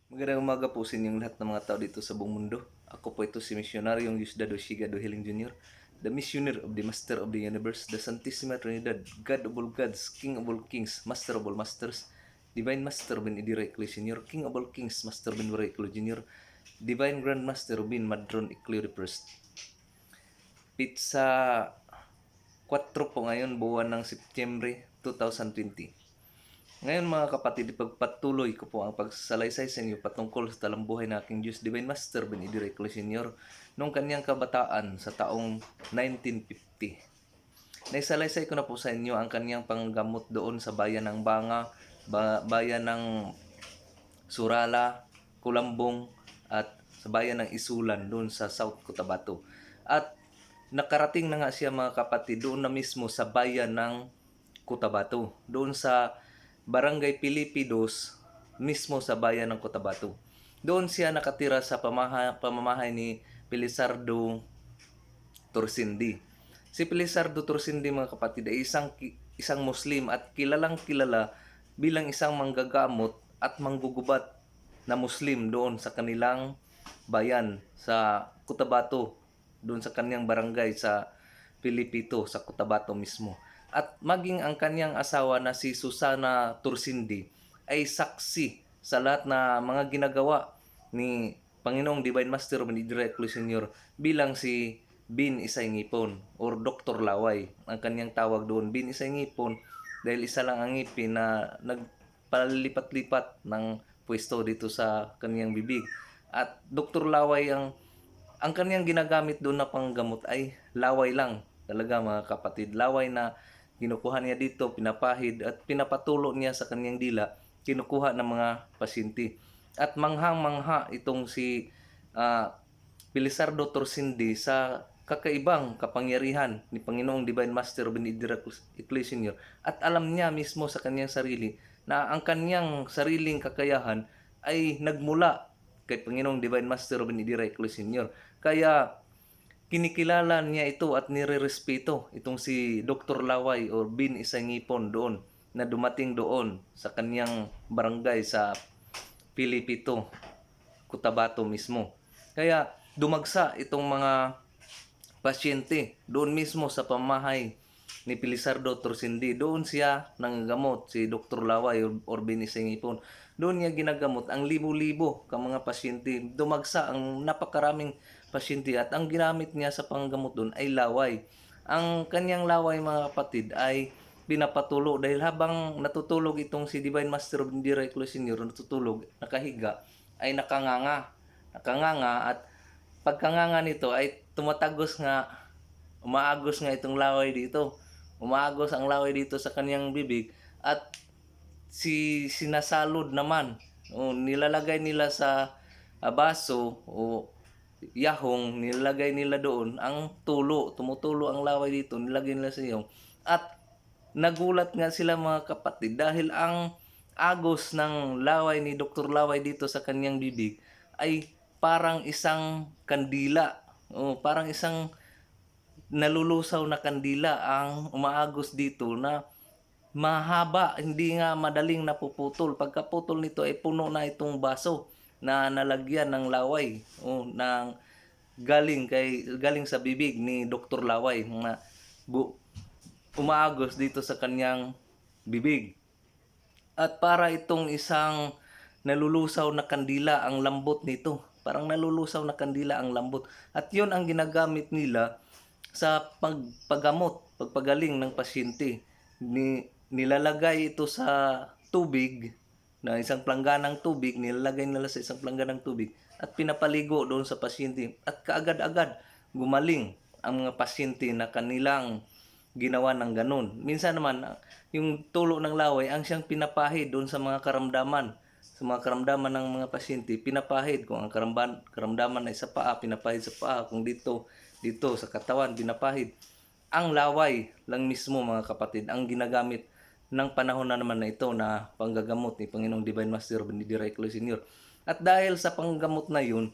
Magandang umaga po sa inyong lahat ng mga tao dito sa buong mundo. Ako po ito si Misyonaryong Yusdado Shigado Hiling Jr., the Missioner of the Master of the Universe, the Santissima Trinidad, God of all gods, King of all kings, Master of all masters, Divine Master Ben Idira Eclio Sr., King of all kings, Master Ben Wara Eclio Jr., Divine Grand Master Ben Madron Eclio the First. Pizza 4 po ngayon, buwan ng Setyembre 2020. Ngayon mga kapatid, ipagpatuloy ko po ang pagsasalaysay sa inyo patungkol sa talambuhay na aking Diyos Divine Master Benedirecto Sr. noong kanyang kabataan sa taong 1950. Naisalaysay ko na po sa inyo ang kanyang panggamot doon sa bayan ng Banga, bayan ng Surala, Kulambong at sa bayan ng Isulan doon sa South Cotabato. At nakarating na nga siya mga kapatid doon na mismo sa bayan ng Cotabato, doon sa Barangay Pilipidos, mismo sa bayan ng Cotabato. Doon siya nakatira sa pamamahay ni Pilisardo Torsindi. Si Pilisardo Torsindi mga kapatid ay isang Muslim at kilalang kilala bilang isang manggagamot at manggugubat na Muslim doon sa kanilang bayan sa Cotabato, doon sa kanyang barangay sa Pilipito sa Cotabato mismo. At maging ang kanyang asawa na si Susana Tursindi ay saksi sa lahat na mga ginagawa ni Panginoong Divine Master Benedirecto Eclio Sr. bilang si Bin Isay Ngipon or Dr. Laway. Ang kanyang tawag doon, Bin Isay Ngipon, dahil isa lang ang ngipin na nagpalipat-lipat ng pwesto dito sa kanyang bibig. At Dr. Laway ang kanyang ginagamit doon na panggamot ay laway lang. Talaga mga kapatid, laway na kinukuha niya dito, pinapahid at pinapatulo niya sa kanyang dila, kinukuha ng mga pasyente. At manghang-mangha itong si Pilisardo Torsindi sa kakaibang kapangyarihan ni Panginoong Divine Master Benedirecto Eclio Sr. At alam niya mismo sa kanyang sarili na ang kanyang sariling kakayahan ay nagmula kay Panginoong Divine Master Benedirecto Eclio Sr. Kaya kinikilala niya ito at nirerespeto itong si Dr. Laway o Bin Isangipon doon na dumating doon sa kanyang barangay sa Pilipito, Cotabato mismo. Kaya dumagsa itong mga pasyente doon mismo sa pamahay ni Pilisardo Torsindi. Doon siya nanggamot, si Dr. Laway or Bin Isangipon. Doon niya ginagamot ang libo-libo ka mga pasyente. Dumagsa ang napakaraming pasyente at ang ginamit niya sa panggamot doon ay laway. Ang kanyang laway mga kapatid ay pinapatulo dahil habang natutulog itong si Divine Master of Indira Eclio Sr. natutulog, nakahiga, ay nakanganga. Nakanganga at pagkanganga nito ay tumatagos nga, umaagos nga itong laway dito. Umaagos ang laway dito sa kanyang bibig at sinasalod naman. Nilalagay nila sa baso o yahong, nilalagay nila doon ang tulo, tumutulo ang laway dito, nilagay nila sa yahong. At nagulat nga sila mga kapatid dahil ang agos ng laway ni Dr. Laway dito sa kanyang bibig ay parang isang kandila. Parang isang nalulusaw na kandila ang umaagos dito na mahaba, hindi nga madaling napuputol. Pagkaputol nito ay puno na itong baso na nalagyan ng laway ng galing sa bibig ni Dr. Laway na umaagos dito sa kanyang bibig. At para itong isang nalulusaw na kandila ang lambot nito. Parang nalulusaw na kandila ang lambot. At yon ang ginagamit nila sa pagpagamot, pagpagaling ng pasyente. Nilalagay ito sa tubig, na isang plangganang tubig, nilalagay nila sa isang plangganang tubig at pinapaligo doon sa pasyente. At kaagad-agad gumaling ang mga pasyente na kanilang ginawa ng ganun. Minsan naman, yung tulo ng laway ang siyang pinapahid doon sa mga karamdaman. Sa mga karamdaman ng mga pasyente, pinapahid. Kung ang karamdaman ay sa paa, pinapahid sa paa. Kung dito sa katawan, pinapahid. Ang laway lang mismo mga kapatid, ang ginagamit ng panahon na naman na ito na panggagamot ni Panginoong Divine Master Benedirecto Sr. At dahil sa panggamot na yun,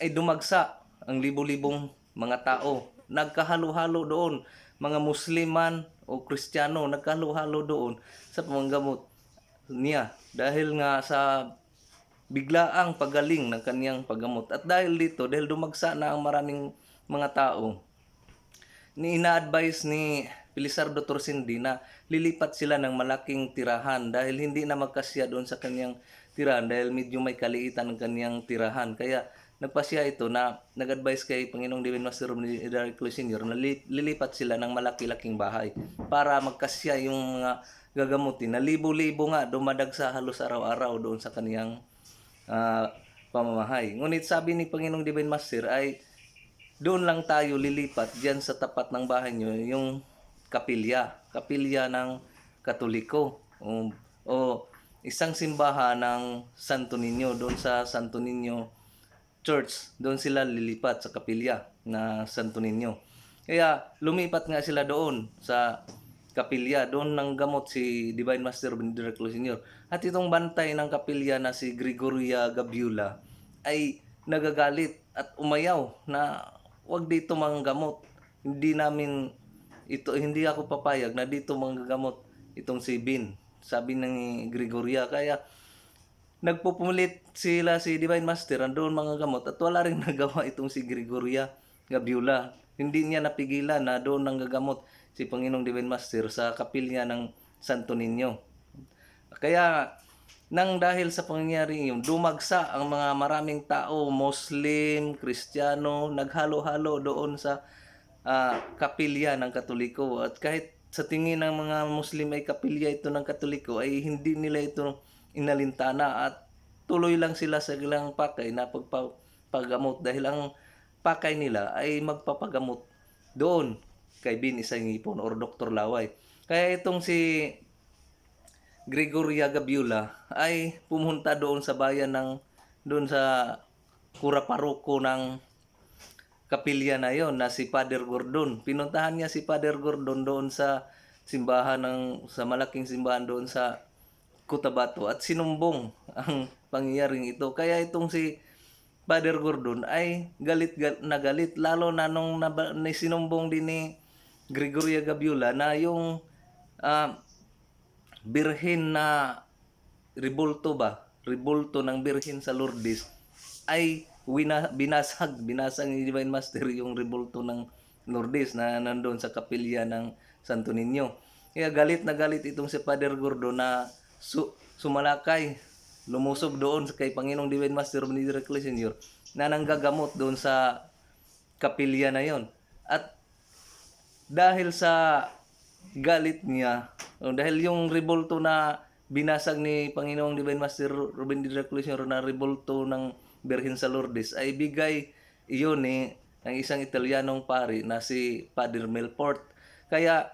ay dumagsa ang libo-libong mga tao. Nagkahalo-halo doon, mga Musliman o Kristiyano, nagkahalo-halo doon sa panggamot niya. Dahil nga sa biglaang pagaling ng kaniyang paggamot. At dahil dito, dahil dumagsa na ang maraming mga tao, ina-advise ni Pilisardo Torsindi na lilipat sila ng malaking tirahan dahil hindi na magkasya doon sa kaniyang tirahan dahil medyo may kaliitan ng kaniyang tirahan. Kaya nagpasya ito na nag-advise kay Panginoong Divine Master Miracle Senior na lilipat sila ng malaki-laking bahay para magkasya yung mga gagamutin na libo-libo nga dumadagsa halos araw-araw doon sa kaniyang pamamahay. Ngunit sabi ni Panginoong Divine Master ay doon lang tayo lilipat diyan sa tapat ng bahay nyo, yung kapilya ng Katoliko o isang simbahan ng Santo Niño, doon sa Santo Niño Church, doon sila lilipat sa kapilya na Santo Niño. Kaya lumipat nga sila doon sa kapilya, doon nang gamot si Divine Master Benedicto Senior. At itong bantay ng kapilya na si Gregoria Gabiula ay nagagalit at umayaw na wag dito manggamot. Hindi ako papayag na dito manggagamot itong si Bin. Sabi ng Gregoria. Kaya nagpupulit sila si Divine Master doon mga gamot at wala rin nagawa itong si Gregoria Gabiula. Hindi niya napigilan na doon nang gagamot si Panginoong Divine Master sa kapilya ng Santo Niño. Kaya nang dahil sa pangyayari yun, dumagsa ang mga maraming tao, Muslim, Kristiyano, naghalo-halo doon sa kapilya ng Katoliko. At kahit sa tingin ng mga Muslim ay kapilya ito ng Katoliko, ay hindi nila ito inalintana at tuloy lang sila sa ilang pakay na pagpagamot dahil ang pakay nila ay magpapagamot doon kay Bin Isangipon or Dr. Laway. Kaya itong si Gregoria Gabiula ay pumunta doon sa bayan doon sa kura-paroko ng kapilya na yon na si Father Gordon. Pinuntahan niya si Father Gordon doon sa sa malaking simbahan doon sa Cotabato at sinumbong ang pangyayaring ito. Kaya itong si Father Gordon ay galit lalo na nung sinumbong din ni Gregoria Gabiula na yung birhen na rebulto ng birhen sa Lourdes ay binasag ni Divine Master yung rebulto ng Lourdes na nandoon sa kapilya ng Santo Niño. Kaya galit na galit itong si Father Gordo na sumalakay, lumusob doon kay Panginoong Divine Master Benedicto Senior na nanggagamot doon sa kapilya na yon. At dahil sa galit niya, dahil yung rebulto na binasag ni Panginoong Divine Master Ruben D. Reclusion na rebulto ng Birhen sa Lourdes ay bigay iyon ng isang Italianong pari na si Father Melfort. Kaya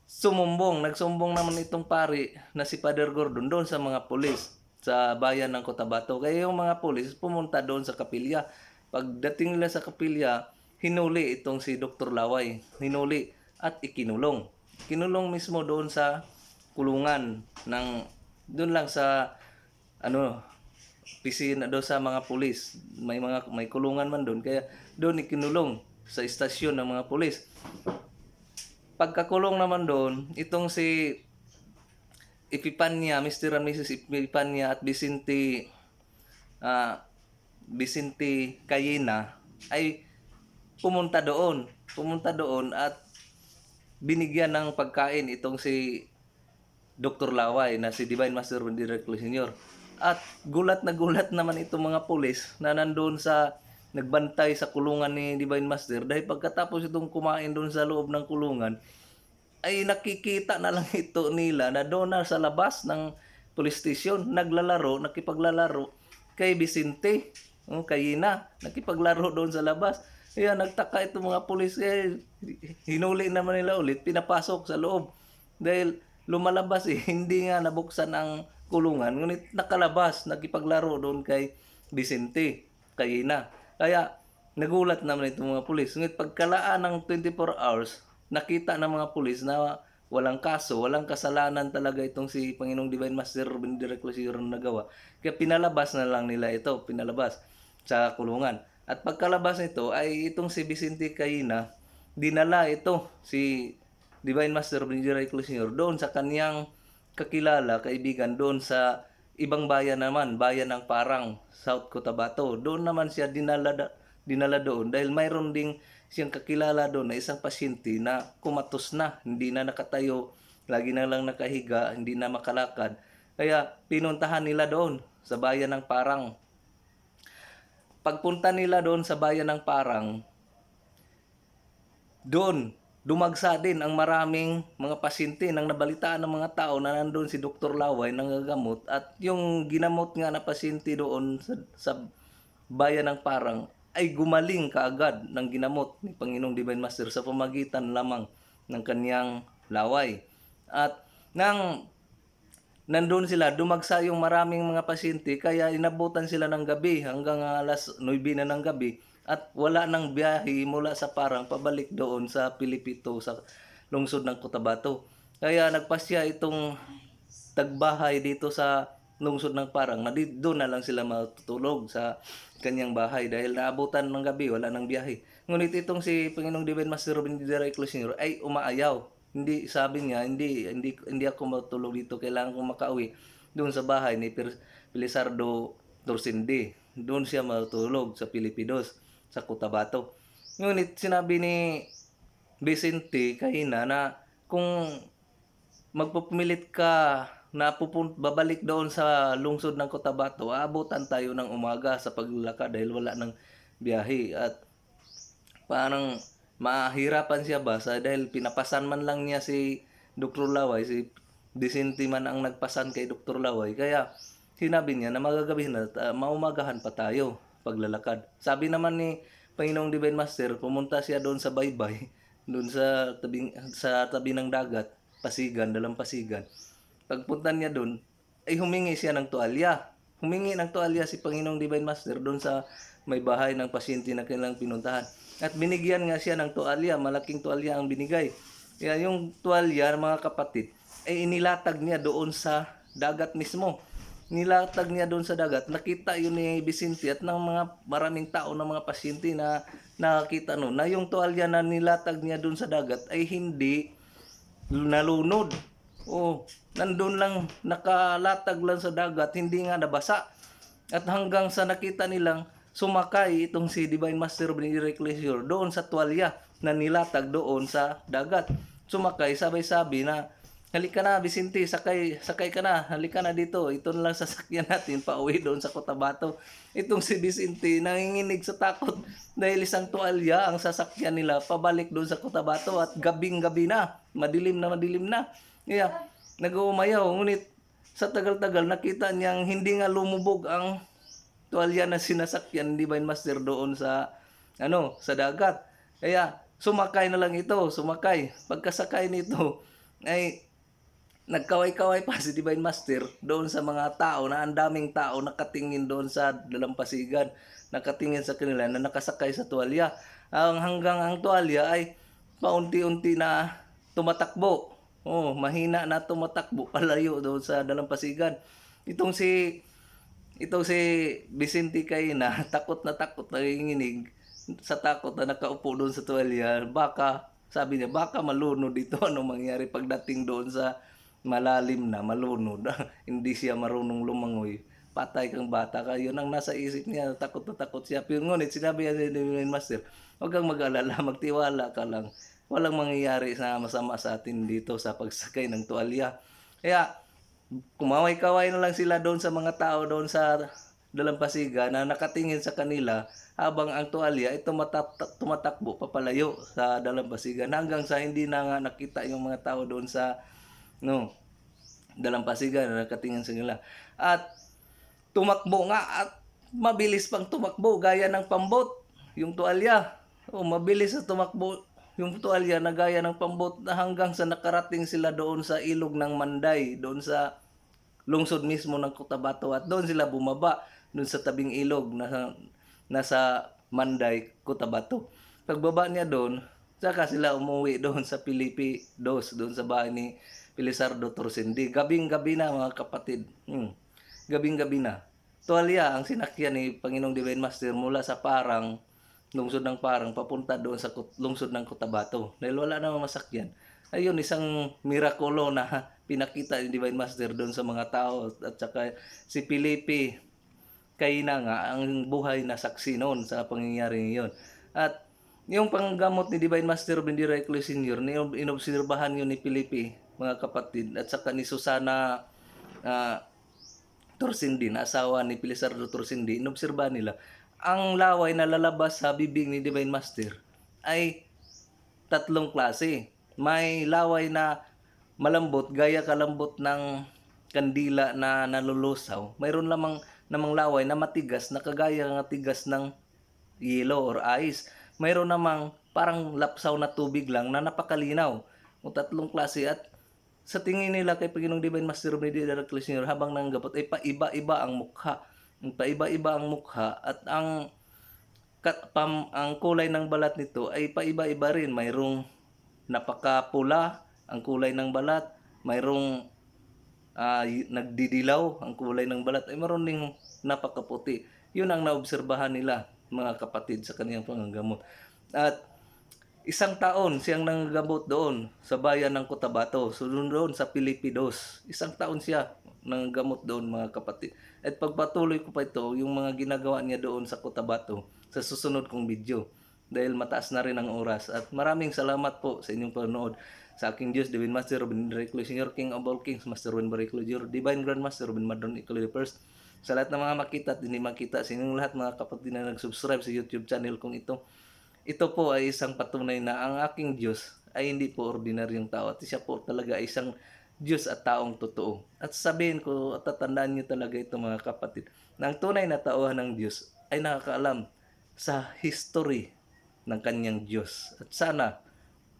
nagsumbong naman itong pari na si Father Gordon doon sa mga pulis sa bayan ng Cotabato. Kaya yung mga pulis pumunta doon sa kapilya. Pagdating nila sa kapilya, hinuli itong si Dr. Laway. Hinuli at ikinulong. Kinulong mismo doon sa kulungan doon lang sa pisina doon sa mga pulis. May kulungan man doon kaya doon ikinulong sa istasyon ng mga pulis. Pagkakulong naman doon, itong si Epipania, Mr. and Mrs. Epipania at Vicente Cayena ay pumunta doon at binigyan ng pagkain itong si Dr. Laway na si Divine Master Benedicto Senior. At gulat naman itong mga pulis na nandoon nagbantay sa kulungan ni Divine Master dahil pagkatapos itong kumain doon sa loob ng kulungan ay nakikita na lang ito nila na doon na sa labas ng police station nakipaglalaro kay Vicente Cayena, nakipaglaro doon sa labas. Kaya nagtaka itong mga pulis, hinuli naman nila ulit, pinapasok sa loob. Dahil lumalabas hindi nga nabuksan ang kulungan, ngunit nakalabas, nakipaglaro doon kay Vicente Cayena. Kaya nagulat naman itong mga pulis. Ngunit pagkalaan ng 24 hours, nakita ng mga pulis na walang kaso, walang kasalanan talaga itong si Panginoong Divine Master Benedicto Senior na nagawa. Kaya pinalabas na lang nila pinalabas sa kulungan. At pagkalabas nito ay itong si Vicente Cayena, dinala si Divine Master Benedicto Senior doon sa kaniyang kaibigan doon sa ibang bayan naman, bayan ng Parang, South Cotabato. Doon naman siya dinala doon dahil mayroon ding siyang kakilala doon na isang pasyente na kumatos na, hindi na nakatayo, lagi na lang nakahiga, hindi na makalakad. Kaya pinuntahan nila doon sa bayan ng Parang. Pagpunta nila doon sa bayan ng Parang, doon dumagsa din ang maraming mga pasyente nang nabalitaan ng mga tao na nandoon si Dr. Laway nanggagamot at yung ginamot nga na pasyente doon sa bayan ng Parang ay gumaling kaagad ng ginamot ni Panginoong Divine Master sa pamagitan lamang ng kaniyang laway. At nang nandun sila, dumagsa yung maraming mga pasyente kaya inabutan sila ng gabi hanggang alas 9 na ng gabi at wala nang biyahe mula sa Parang pabalik doon sa Pilipito sa lungsod ng Cotabato. Kaya nagpasya itong tagbahay dito sa lungsod ng Parang na doon na lang sila matutulog sa kanyang bahay dahil naabutan ng gabi, wala nang biyahe. Ngunit itong si Panginoong Divine Master Robin Diray Closinero ay umaayaw. Hindi, sabi niya, hindi ako matulog dito, kailangan kong makauwi doon sa bahay ni Pilisardo Dorsindi. Doon siya matulog sa Pilipidos sa Cotabato. Ngunit sinabi ni Vicente kahina na kung magpupumilit ka na babalik doon sa lungsod ng Cotabato, aabutan tayo ng umaga sa paglalakad dahil wala ng biyahe at parang mahirapan siya ba dahil pinapasan man lang niya si Dr. Laway, si Vicente man ang nagpasan kay Dr. Laway. Kaya sinabi niya na magagabi na maumagahan pa tayo paglalakad. Sabi naman ni Panginoong Divine Master, pumunta siya doon sa baybay, doon sa tabi ng dagat, Pasigan, Dalampasigan. Pagpunta niya doon, ay humingi siya ng tuwalya. Humingi ng tuwalya si Panginoong Divine Master doon sa may bahay ng pasyente na kanilang pinuntahan. At binigyan nga siya ng tuwalya, malaking tuwalya ang binigay. Kaya yung tuwalya, mga kapatid, ay inilatag niya doon sa dagat mismo. Nilatag niya doon sa dagat. Nakita yun ni Vicente at ng mga maraming tao ng mga pasyente na nakakita noon na yung tuwalya na nilatag niya doon sa dagat ay hindi nalunod. Nandun lang, nakalatag lang sa dagat, hindi nga nabasa. At hanggang sa nakita nilang sumakay itong si Divine Master Benedict Ecclesior doon sa tuwalya na nilatag doon sa dagat. Sumakay, sabay-sabi na, halika na Vicente, sakay ka na, halika na dito, ito na lang sasakyan natin, pauwi doon sa Cotabato. Itong si Vicente, nanginginig sa takot dahil isang tuwalya ang sasakyan nila pabalik doon sa Cotabato at gabing-gabi na, madilim na. Kaya, nag-uumayaw, ngunit sa tagal-tagal nakita niyang hindi nga lumubog ang tuwalya na sinasakyan ni Divine Master doon sa dagat. Kaya sumakay na lang ito, Pagkasakay nito ay nagkaway-kaway pa si Divine Master doon sa mga tao na ang daming tao nakatingin doon sa Dalampasigan, nakatingin sa kanila na nakasakay sa tuwalya. Hanggang ang tuwalya ay paunti-unti na tumatakbo. Mahina na tumatakbo palayo doon sa Dalampasigan. Itong si Vicente Caina, takot na nanginginig sa takot na nakaupo doon sa tuwalya. Sabi niya, baka malunod dito. Anong mangyari pagdating doon sa malalim na, malunod. Hindi siya marunong lumangoy. Patay kang bata ka. Yun ang nasa isip niya. Takot na takot siya. Pero ngunit sinabi niya ni Divine Master, huwag kang mag-alala, magtiwala ka lang. Walang mangyayari na masama sa atin dito sa pagsakay ng tuwalya. Kaya, kumaway-kaway na lang sila doon sa mga tao doon sa Dalampasigan na nakatingin sa kanila habang ang tuwalya ay tumatakbo papalayo sa Dalampasigan hanggang sa hindi na nga nakita yung mga tao doon sa Dalampasigan na nakatingin sa kanila. At tumakbo nga at mabilis pang tumakbo gaya ng pambot yung tuwalya. Mabilis na tumakbo yung tuwalya na gaya ng pambot na hanggang sa nakarating sila doon sa ilog ng Manday, doon sa lungsod mismo ng Cotabato at doon sila bumaba doon sa tabing ilog na nasa Manday, Cotabato. Pagbaba niya doon, saka sila umuwi doon sa Pilipidos, doon sa bahay ni Pilisardo Dorsindi. Gabing-gabi na mga kapatid. Gabing-gabi na. Tuwalya ang sinakyan ni Panginoong Divine Master mula sa Parang, lungsod ng Parang, papunta doon sa lungsod ng Cotabato. Dahil wala namang masakyan. Ayun, isang mirakulo na pinakita ni Divine Master doon sa mga tao. At saka si Felipe, kay na nga ang buhay na saksi noon sa pangyayari ngayon. At yung panggamot ni Divine Master Bendiray Reclus Sr., inobserbahan yun ni Felipe, mga kapatid, at saka ni Susana Torsindi, na asawa ni Pilisardo Torsindi, inobserbahan nila, ang laway na lalabas sa bibig ni Divine Master ay tatlong klase. May laway na malambot, gaya kalambot ng kandila na nalulusaw. Mayroon namang laway na matigas, na kagaya ng tigas ng yellow or ice. Mayroon namang parang lapsaw na tubig lang na napakalinaw. O tatlong klase. At sa tingin nila kay Panginoong Divine Master Benedict Reclus Sr., habang nanggabot ay paiba-iba ang mukha. Paiba-iba ang mukha at ang kulay ng balat nito ay paiba-iba rin. Mayroong napakapula ang kulay ng balat, mayroong nagdidilaw ang kulay ng balat, ay mayroon ding napakaputi. Yun ang naobserbahan nila, mga kapatid, sa kaniyang panggagamot. At isang taon siyang nanggagamot doon sa bayan ng Cotabato. So doon sa Pilipidos, isang taon siya nanggamot doon, mga kapatid. At pagpatuloy ko pa ito, yung mga ginagawa niya doon sa Cotabato, sa susunod kong video. Dahil mataas na rin ang oras. At maraming salamat po sa inyong panonood. Sa aking Diyos, Divine Master Robin Reclus Sr., King of all Kings, Master Ruben Bariclo Jr., Divine Grand Master Robin Madron Icolo the First. Sa lahat ng mga makita at hindi makita, sa inyong lahat mga kapatid na nag-subscribe sa YouTube channel kong ito, ito po ay isang patunay na ang aking Diyos ay hindi po ordinaryong tao, at siya po talaga ay isang Diyos at taong totoo. At sabihin ko at tatandaan niyo talaga ito, mga kapatid, na ang tunay na tauhan ng Diyos ay nakakaalam sa history ng kanyang Diyos. At sana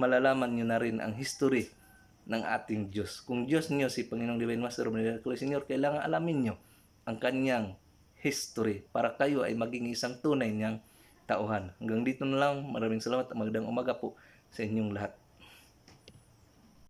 malalaman niyo na rin ang history ng ating Diyos. Kung Diyos niyo si Panginoong Divine Master Robin Reclus Sr., kailangan alamin niyo ang kanyang history para kayo ay maging isang tunay niyang tauhan. Hanggang dito na lang. Maraming salamat at magandang umaga po sa inyong lahat.